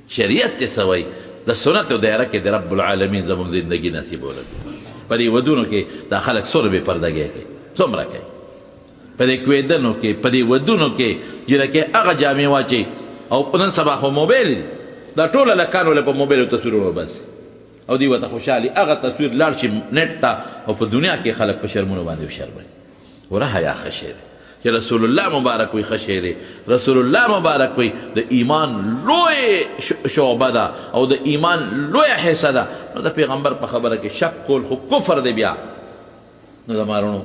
شریعت چې څه وایي د سنتو دایره کې د رب العالمین زموږ زندګي نصیب ولګي په دې ودونو کې دا خلک څومره بې پردګي کوي څومره کوي په دې کویدنو کې په دې ودونو کې جنکې هغه جامې واچي او نن سبا خو موبایل دي دا ټوله لکان له په موبایل تصویرونه بس او دی وته خوشحالي هغه تصویر لاړ شي نیټ ته او په دنیا کې خلک په شرمونو باندې وشرموي وره حیا ښه شی دی چې رسول الله مبارک وي ښه شی دی رسول الله مبارک وي د ایمان لوی شعبه ده او د ایمان لویه حصه ده نو د پیغمبر په خبره کې شک کول خو کفر دی بیا نو د مارونو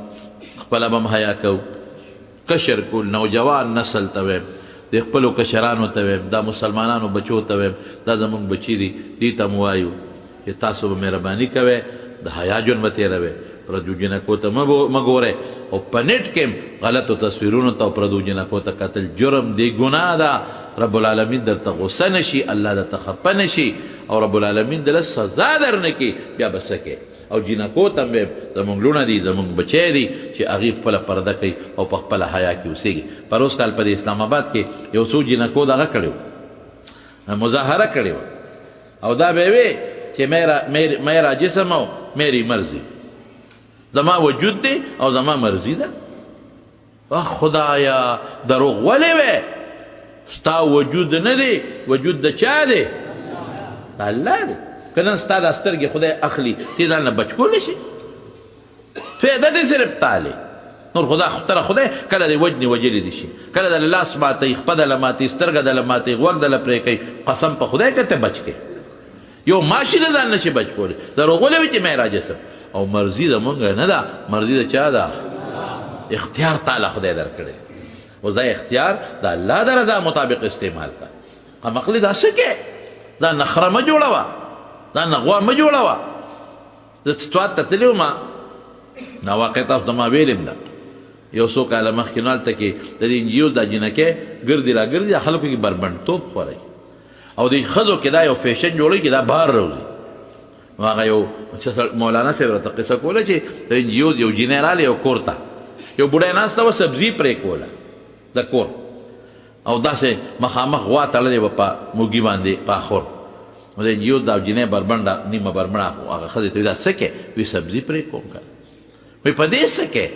خپله به هم حیا کوو کشر کول نوجوان نسل ته ویم د خپلو کشرانو ته ویم دا مسلمانانو بچو ته ویم دا زمونږ بچي دي دې ته م وایو چې تاسو به مهرباني کوئ د حیا ژوند به تېروئ پردو جنکو ته مه ګورئ او په نیټ کې غلطو تصویرونو ته او پردو جنکو ته کتل جرم دی ګناه ده رب العالمین درته غصه نشي الله درته خفه نشي او رب العالمین دله سزا درنه کړي بیا به څه کوې او جنکو ته هم زمونږ لوڼه دي زمونږ بچی دي چې هغې خپله پرده کوي او په خپله حیا کې اوسېږي پروس کال په اسلام آباد کې یو څو جنکو دغه کړی و مظاهره کړې وه او دا به یې وې چې میرا جسم او میری مرضی زما وجود دی او زما مرضی ده خدایا دروغ ولې وې ستا وجود نه دی وجود د چا دی د الله دی که نن ستا دا سترګې خدای اخلي تی ځان نه بچ کولی شي فایده دې صرف تالی نور خدای کله دې وجنې وجلې دي شي کله دله لاس ماتوي خپه دله ماتوي سترګه دله ماتوي غوږ دله پرې کوي قسم په خدای که ته بچ کوي یو ماشي نه ځان نشي بچ کولی دروغ ولې وي چې معراج سم او مرضي زمونږ نه ده مرضي د چا ده اختیار تعالی خدای درکړی او دا اختیار د الله د رضا مطابق استعمال کړه قمقلي دا څه کې دا نخره مه جوړوه دا نغوا مه جوړوه زه ستوات ته تللی وم دا واقع تاسو ته ما ویلم ده یو څو کاله مخکې نو هلته کې د دې انجیو دا جنکۍ ګردې را ګردې دا خلکو کې بربنډتوب خوری او د ښځو کې دا یو فیشن جوړوي چې دا بهر راوځي نو هغه یو مولانا صاحب راته قصه کوله چې د انجیو یو جینۍ راغلی یو کور ته یو بوډۍ ناسته وه سبزي پرې کوله د کور او داسې مخامخ غوا تړلې وه په موږي باندې په اخور نو د انجیو دا جینۍ بربنډه نیمه بربنډه هغه ښځې ته وي دا څه کې وي سبزي پرې کوم که وایي په دې څه کې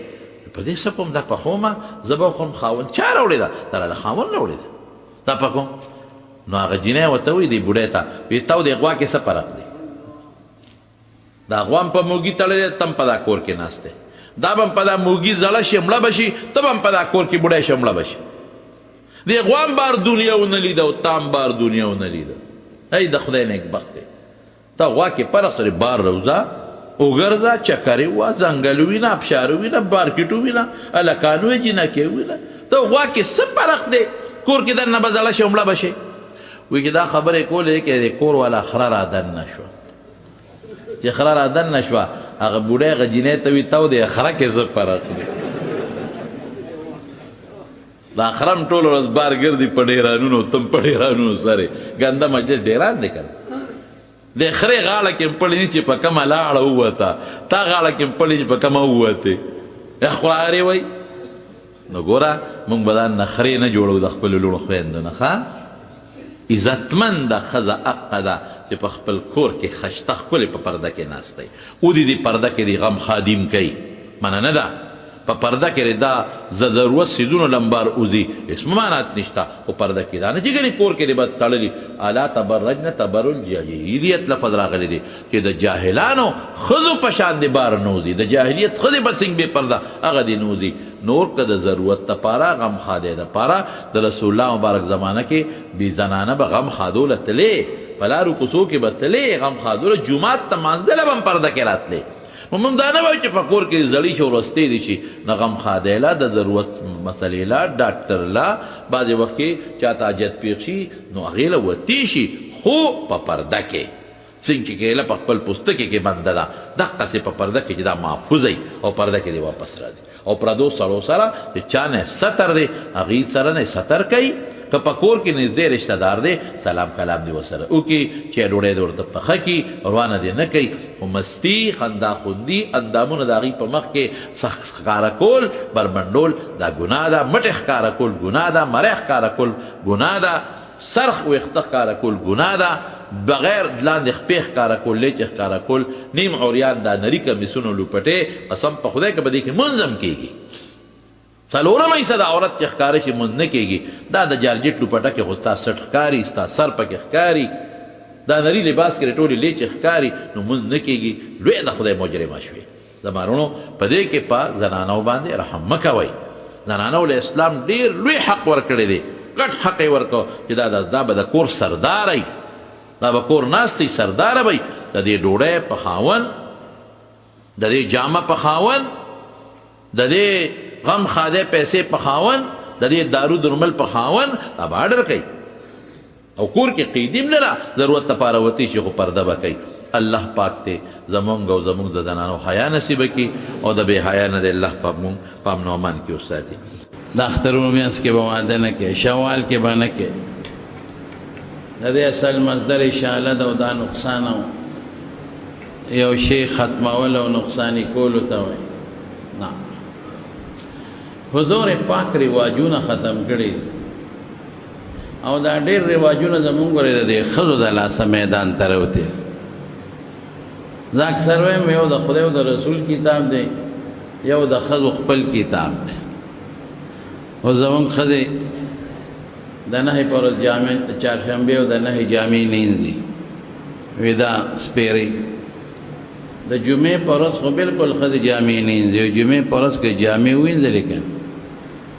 په دې څه کوم دا پخومه زه به وخورم خاوند چا راوړې ده دا د خاوند راوړې ده دا پخوم نو هغه جینۍ ورته وایي دې بوډۍ ته وایي تا او د غوا کې څه فرق دی دا غوا هم په موږي تړلی ته هم په دا کور کې ناست دی دا به هم په دا موږي زړه شي مړه به شي ته به هم په دا کور کې بوډۍ شي مړه به شي د غوا هم بار دنیا ونه لیده او تا هم بار دنیا ونه لیده ای د خدای نیکبخت دی ته غوا کې فرق سره بار روزه وګرځه چکرې وه ځنګل ووینه ابشار ووینه مارکېټ ووینه هلکان ووینه جینکې ووینه ته غوا کې څه فرق دی کور کې دننه به زړه شي مړه به شي وایي چې دا خبرې کولې کې د کور والا خره را دننه شوه چې خره را دننه شوه هغه بوډۍ هغه جینۍ ته وي ته د خره کې څه فرق دی دا خره هم ټوله ورځ بار ګرځي په ډیرانونو تم په ډیرانونو سره ګنده مجلس ډیران دی که د خرې غاړه کې مپړې چې په کومه لاړه ووته تا غاړه کې مپړې چې په کومه ووتې خورارې وایي نو ګوره موږ به دا نخرې نه جوړو د خپلو لوڼو خویندو نه ښه عزتمنده ښځه حقه ده چې په خپل کور کې خشته ښکلې په پرده کې ناست دی ودې دې پرده کې د غم خادم کوي منه نه ده په پرده کې دا ضرورت سیزونو لمبار اوزي اسم معنات نشته خو پرده کې دا نه چې ګنې کور کې دې بس تړلي الا تبرجن تبرج جاهلیت لفظ راغلی دی چې د جاهلانو ښځو په شان دې بار نوځي د جاهلیت ښځې به څنګه بې پرده هغه دې نوځي نور که د ضرورت دپاره غم خادی دپاره د رسول الله مبارک زمانه کې بې زنانه به غم خادوله تلې په لارو کوڅو کې به تلې غم خادوله جومات ته مانځله به هم پرده کې راتلې موږ دا نه وایو چې په کور کې زړې شي ورستې دي شي نه غم خادی له د ضرورت مسلې له ډاکټر له بعضې وخت کې چاته حاجت پېښ شي نو هغې له وتې شي خو په پرده کې څنګه چې کیله په خپل پوستکي کې بنده ده دقسې په پرده کې چې دا محفوظ وي او پرده کې دې واپس راځي او پردو سړو سره چې چا نه ستر دی هغې سره نه ستر کوي که په کور کې نږدې رشته دار دی سلام کلام دې ورسره وکړي چې ډوډۍ دې ورته پخه کړي روانه دې نه کوي خو مستي خندا خوندي اندامونه د هغې په مخ کې ښکاره کول بربنډول دا ګناه ده مټې ښکاره کول ګناه ده مرۍ ښکاره کول ګناه ده سرخ ویخته ښکاره کول ګناه ده، بغیر لاندې خپې ښکاره کول، لیچې ښکاره کول، نیم عریان دا نري کمیسونه لوپټې، قسم په خدای که به دې کې منځ هم کېږي. څلورمه حصه د عورت چې ښکاره شي منځ نه کېږي، دا د جارجټ لوپټه کې خو ستا سټ ښکاري، ستا سر پکې ښکاري، دا نري لباس کې ټولې لیچې ښکاري، نو منځ نه کېږي. لوی د خدای مجرمه شوې. زما وروڼو په دې کې په زنانو باندې رحم مه کوئ. زنانو له اسلام ډېر لوی حق ورکړی دی، غټ حق یې ورکړو چې دا به د کور سرداری، دا به کور ناستی سرداره وی، د دې ډوډۍ په خاون، د دې جامه په خاون، د دې غم خاده پیسې په خاون، د دې دارو درمل په خاون، دا به اډر کوي او کور کې قیدیم لره ضرورت لپاره وتی شي خو پرده به کوي. الله پاک ته زمونږ او زمونږ د زنانو حیا نصیبه کړي او د بې حیا نه د الله په امن او امان کې وساتي. د اخترونو میانځ کې به واده نه کوې، شوال کې به نه کوې. د دې اصل مصدر اشاله ده او دا نقصان او یو شی ختمول او نقصانی کولو ته وایي. نه، حضور پاک رواجونه ختم کړي او دا ډېر رواجونه زمونږ ورې د دې ښځو د لاسه میدان ته راوتي. زه اکثر وایم یو د خدای او د رسول کتاب دی، یو د ښځو خپل کتاب دی. او زمونږ ښځې د نهی پر ورځ جامې چهارشنبې او د نهی جامې نینځي، وی دا سپېرې. د جمعې پر ورځ خو بلکل ښځې جامې نینځي، او جمعې پر ورځ که جامې وینځلې که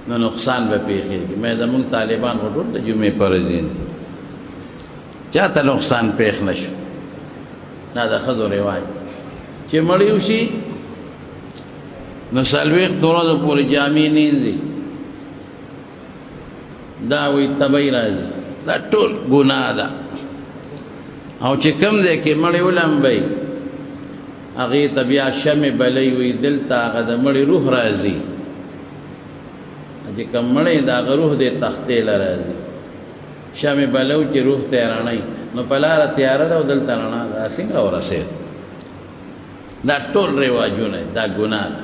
نو نقصان به پېښېږي. مې زمونږ طالبان خو ټول د جمعې پر ورځ وینځي، چا ته نقصان پېښ نه شو. دا د ښځو رواج چې مړی وشي نو څلوېښتو ورځو پورې جامې نینځي، دا وی تبی راځي، دا ټول ګناه ده. او چې کوم ځای کې مړی ولمبئ هغې ته بیا شمې بلۍ وي، دلته هغه د مړي روح راځي، چې کوم مړی د هغه روح دې تختې له راځي. شمې بلو چې روح ته یې رڼئ، نو په لاره تیاره ده او دلته رڼا ده، څنګه ورسېد؟ دا ټول رواجونه دا ګناه ده.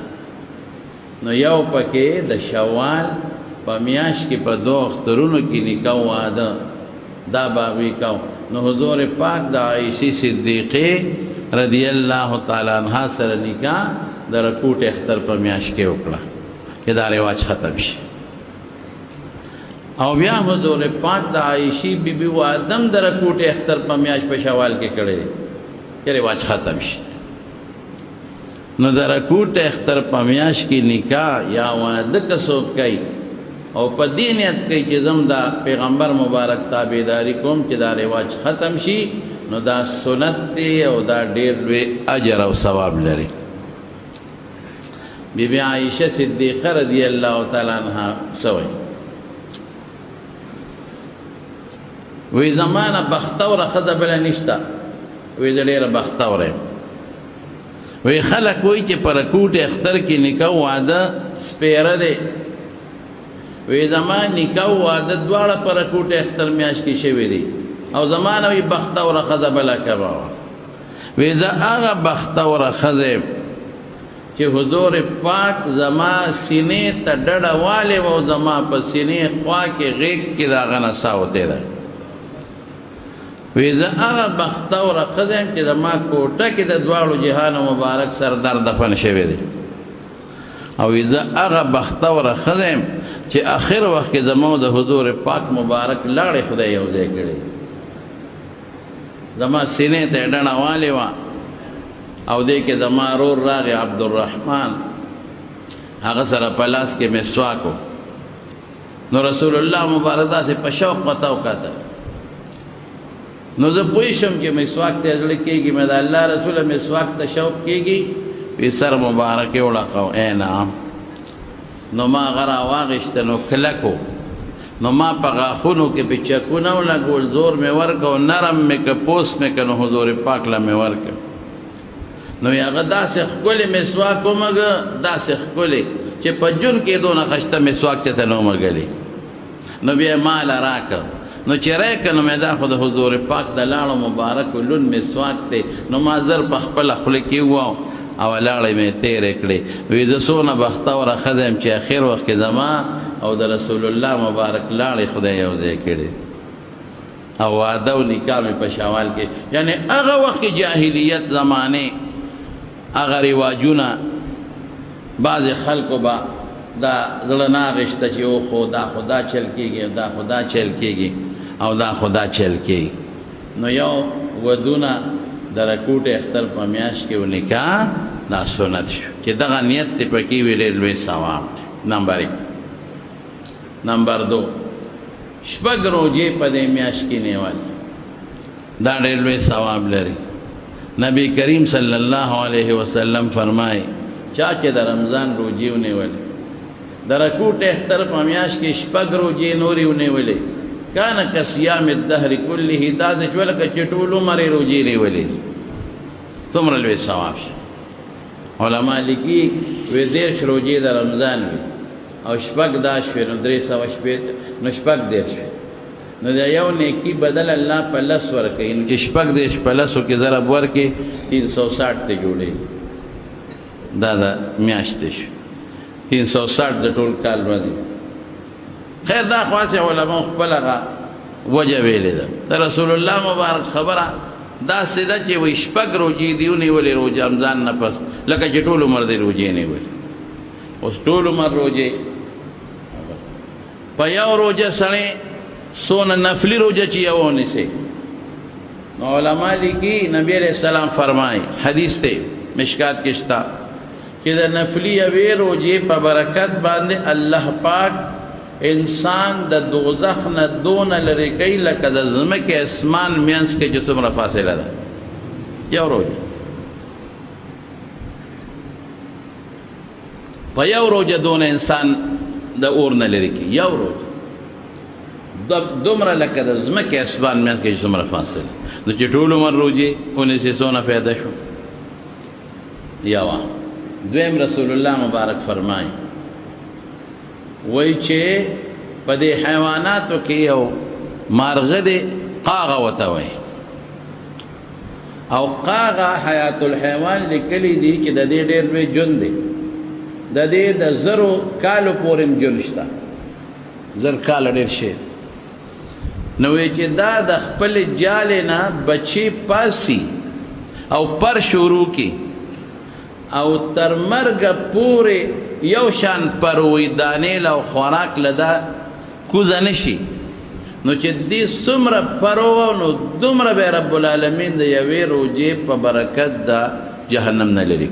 نو یو پکې د شوال په میاشت کې په 2 اخترونو کې نکاح واده دا باغوی کو. نو حضور پاک د عائشې صدیقې رضی الله تعالی عنها سره نکاح د رکوټ اختر په میاشت کې وکړه چې دا رواج ختم شي. او بیا حضور پاک د عائشې بیبي وادم د رکوټ اختر په میاشت په شوال کې کړی چې رواج ختم شي. نو د رکوټ اختر په میاشت کې نکاح یا واده که څوک کوي او په دې نیت کوي چې زم دا پیغمبر مبارک تابعداري کوم چې دا رواج ختم شي، نو دا سنت دی او دا ډېر لوی اجر او ثواب لري. بی بی عائشہ صدیقہ رضی اللہ تعالی عنہ سوئی وی زمانہ بختور خدا بلا نشتا، وی دلیر بختور وی خلق وی چې پر کوټ اختر کې نکاح واده سپیره دی، وی زمان نکاح واده دواړه پر کوټ اختر میاشت کې شوی دی، او زمانہ وی بختور خدا بلا کبا وی دا هغه بختور خدا چې حضور پاک زما سینې ته ډډه والی و او زما په سینې خوا کې غیږ کې د هغه نه ساه وتېده. وی زه هغه بختوره ښځه یم چې زما کوټه کې د دواړو جهانو مبارک سردار دفن شوی دی، او وی زه هغه بختوره ښځه یم چې آخر وخت کې زما د حضور پاک مبارک لاړې خدای یو ځای کړی، زما سینې ته یې ډډه والی وه. او دې کې زما رور راغی عبدالرحمن، هغه سره په لاس کې مسواک و. نو رسول الله مبارک داسې په شوق ورته وکتل. نو زه پوه شم چې مسواک ته زړه کېږي، مې د الله رسوله مسواک ته شوق کېږي. وی سر مبارک یې وړقو، ای نعم. نو ما هغه راواغېسته، نو کلک و، نو ما په غاښونو کې پې چکونه ولګول، زور مې ورکړ، نرم مې که پوست مې که، نو حضور پاک له مې ورکړ. نو هغه داسې ښکلې مسواک ومږه، داسې ښکلې چې په جون کې دونه ښایسته مسواک چېته نه ومږلې. نو بیا یې ماله راکړه. نو چې راکړه نو مې دا خو د حضور پاک د لاړو مبارکو لون مسواک دی. نو ما زر په خپله خوله کې وواو او لاړې مې تېرې کړې. وی زه څونه بختوره ښځه یم چې اخر وخت کې زما او د رسول الله مبارک لاړې خدای یو ځای کړې. او واده او نکاح مې په شوال کې، یعنی هغه وخت کې جاهلیت زمانه هغه رواجونه بعض خلکو به دا زړه ناغشته چې او خدا چل کېږي، دا خدا چل کېږي او دا خدا چل کېږي. نو یو ودونه د رکوټ اختر په میاشت کې ونکاح دا سنت شو چې دغه نیت ته پکې وی ډېر لوی ثواب. نمبر 1. نمبر 2 شپږ روزې په دې میاشت کې نیول دا ډېر لوی ثواب لري. نبی کریم صلی الله علیه وسلم فرمایي چا چې د رمضان روزې ونیولې د رکوټ اختر په میاشت کې شپږ روزې نورې ونیولې کان کصیام الدهر کله، دا د ژوند کې چې ټول عمر روزې نیولې څومره لوی ثواب شي. علما لیکي وې 10 روزې د رمضان وي او شپږ دا شوې نو 300 شپې نو شپږ 10 نو دا یو نیکی بدل الله په لس ورکوي، نو چې شپږ 10 په لسو کې ضرب ورکړي 360 ته جوړي دا د میاشتې شو 360 د ټول کال ورځي. خیر دا خاصه علماء خپل هغه وجه ویلې ده رسول الله مبارک خبره دا سیده چې وي شپږ روزې دی ونیولې روزه رمضان نه پس لکه چې ټول عمر دی روزې نیولې. اوس ټول عمر روزې په یو روزه سړی څونه نفلي روزه چې یو ونیسي. نو علما لیکي نبی علیہ السلام فرمایي حدیث ته مشکات کې شته چې د نفلي یوې روزې په برکت باندې الله پاک انسان د دوزخ نه دونه لرې کوي لکه د ځمکې اسمان مینځ کې چې څومره فاصله ده. یو روزه په یو روزه دونه انسان د اور نه لرې کوي. یو روزه دومره لکه د ځمکې اسمان مینځ کې چې څومره فاصله. نو چې ټول عمر روزې ونیسي څونه فایده شو. یوه. دویم رسول الله مبارک فرمایي وای چې په دې حیواناتو کې یو مارغه دی قاغه ورته وایي او قاغه حیات الحیوان لیکلی دی چې د دې ډېر لوی ژوند دی، د دې د زرو کالو پورې هم ژوند شته، زر کاله ډېر شي. نو وایي چې دا د خپل جالې نه بچي پاسي او پر شروع کی او تر مرګ پورې یو شان پروي دانې له خوراک لدا کوزه نشي. نو چې دې څومره پرو نو دومره به رب العالمین د یوې روزې په برکت د جهنم نه لري.